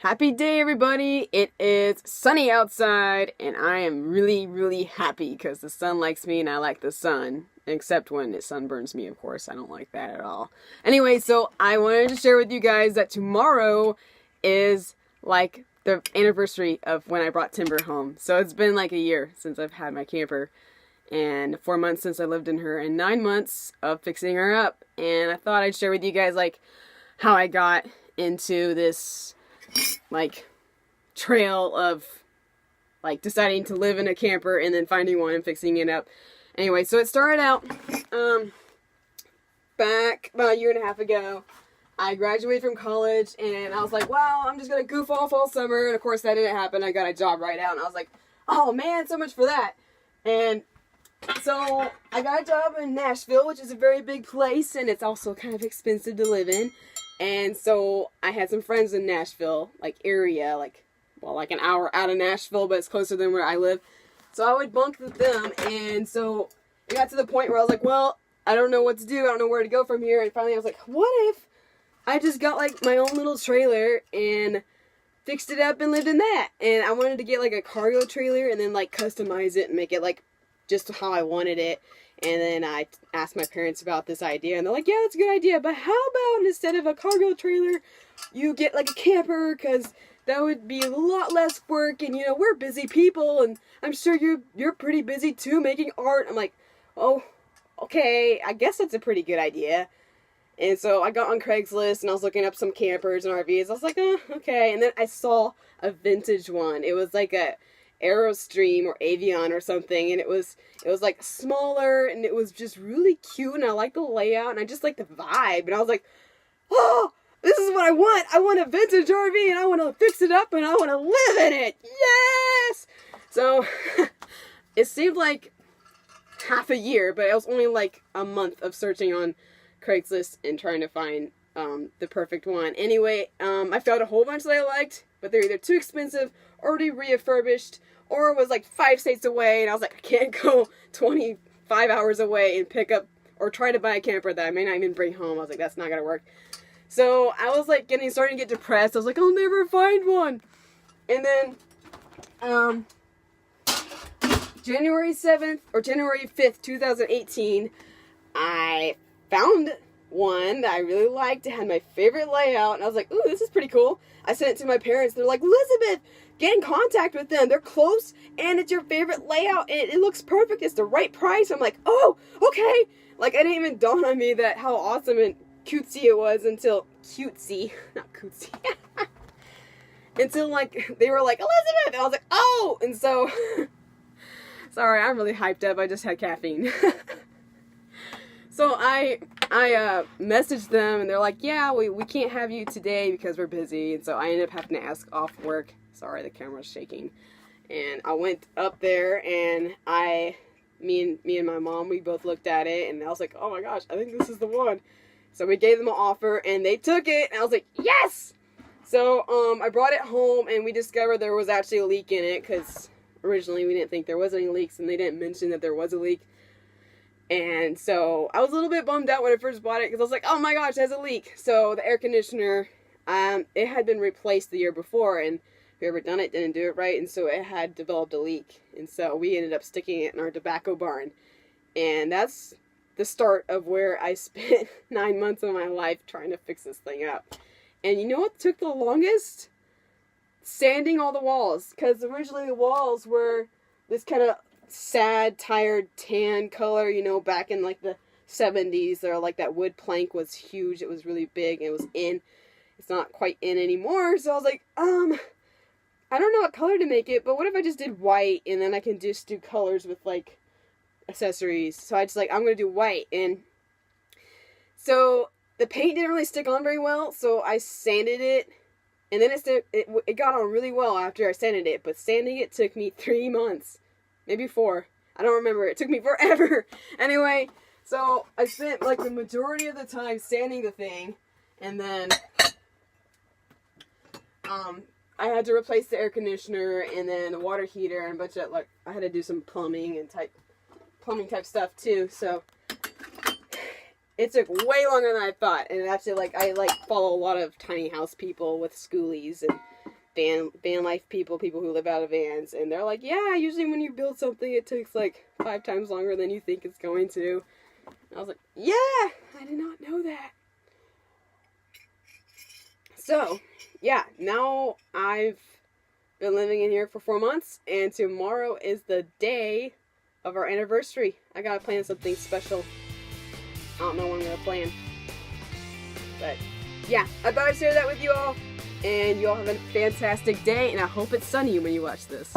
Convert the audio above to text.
Happy day, everybody! It is sunny outside, and I am really happy because the sun likes me and I like the sun. Except when it sunburns me, of course. I don't like that at all. Anyway, so I wanted to share with you guys that tomorrow is like the anniversary of when I brought Timber home. So it's been like a year since I've had my camper, and 4 months since I lived in her, and 9 months of fixing her up. And I thought I'd share with you guys like how I got into this like trail of like deciding to live in a camper and then finding one and fixing it up. Anyway, so it started out back about a year and a half ago. I graduated from college and I was like, wow, I'm just gonna goof off all summer, and of course that didn't happen. I got a job right out and I was like, oh man, so much for that. And so I got a job in Nashville, which is a very big place, and it's also kind of expensive to live in. And so I had some friends in Nashville, like area, like an hour out of Nashville, but it's closer than where I live. So I would bunk with them, and so it got to the point where I was like, well, I don't know what to do. I don't know where to go from here. And finally I was like, what if I just got like my own little trailer and fixed it up and lived in that? And I wanted to get like a cargo trailer and then like customize it and make it like just how I wanted it. And then I asked my parents about this idea, and they're like, yeah, that's a good idea, but how about instead of a cargo trailer, you get like a camper, because that would be a lot less work, and you know, we're busy people, and I'm sure you're pretty busy too, making art. I'm like, oh, okay, I guess that's a pretty good idea. And so I got on Craigslist, and I was looking up some campers and RVs. I was like, oh, okay. And then I saw a vintage one. It was like a Aerostream or Avion or something, and it was like smaller, and it was just really cute, and I liked the layout, and I just liked the vibe, and I was like, oh, this is what I want. I want a vintage RV, and I want to fix it up, and I want to live in it. Yes! So it seemed like half a year, but it was only like a month of searching on Craigslist and trying to find the perfect one. Anyway, I found a whole bunch that I liked, but they're either too expensive, already refurbished, or was like 5 states away, and I was like, I can't go 25 hours away and pick up or try to buy a camper that I may not even bring home. I was like, that's not gonna work. So I was like starting to get depressed. I was like, I'll never find one. And then January 7th or January 5th, 2018, I found one that I really liked. It had my favorite layout, and I was like, ooh, this is pretty cool. I sent it to my parents. They're like, Elizabeth, get in contact with them. They're close, and it's your favorite layout, and it looks perfect. It's the right price. I'm like, oh, okay. Like, it didn't even dawn on me that how awesome and cutesy it was until, not cutesy, until, like, they were like, Elizabeth, and I was like, oh, and so, sorry, I'm really hyped up. I just had caffeine. So I messaged them, and they're like, yeah, we can't have you today because we're busy. And so I ended up having to ask off work. Sorry, the camera's shaking. And I went up there, and me and my mom, we both looked at it, and I was like, oh my gosh, I think this is the one. So we gave them an offer, and they took it, and I was like, yes! So I brought it home, and we discovered there was actually a leak in it, because originally we didn't think there was any leaks, and they didn't mention that there was a leak. And so I was a little bit bummed out when I first bought it, because I was like, oh my gosh, it has a leak. So the air conditioner, it had been replaced the year before, and whoever done it didn't do it right, and so it had developed a leak. And so we ended up sticking it in our tobacco barn. And that's the start of where I spent 9 months of my life trying to fix this thing up. And you know what took the longest? Sanding all the walls. Because originally the walls were this kind of sad, tired, tan color, you know, back in like the 70s, or like that wood plank was huge. It was really big, and it was in. It's not quite in anymore. So I was like, I don't know what color to make it, but what if I just did white, and then I can just do colors with like accessories. So I just like, I'm gonna do white. And so the paint didn't really stick on very well, so I sanded it, and then it got on really well after I sanded it, but sanding it took me 3 months. Maybe 4. I don't remember. It took me forever. Anyway, so I spent like the majority of the time sanding the thing, and then I had to replace the air conditioner, and then the water heater, and a bunch of like, I had to do some plumbing type stuff too. So it took way longer than I thought, and actually, like, I, like, follow a lot of tiny house people with schoolies, and van life people who live out of vans, and they're like, yeah, usually when you build something, it takes like 5 times longer than you think it's going to. And I was like, yeah, I did not know that. So, yeah, now I've been living in here for 4 months, and tomorrow is the day of our anniversary. I gotta plan something special. I don't know what I'm gonna plan. But, yeah, I thought I'd share that with you all. And you all have a fantastic day, and I hope it's sunny when you watch this.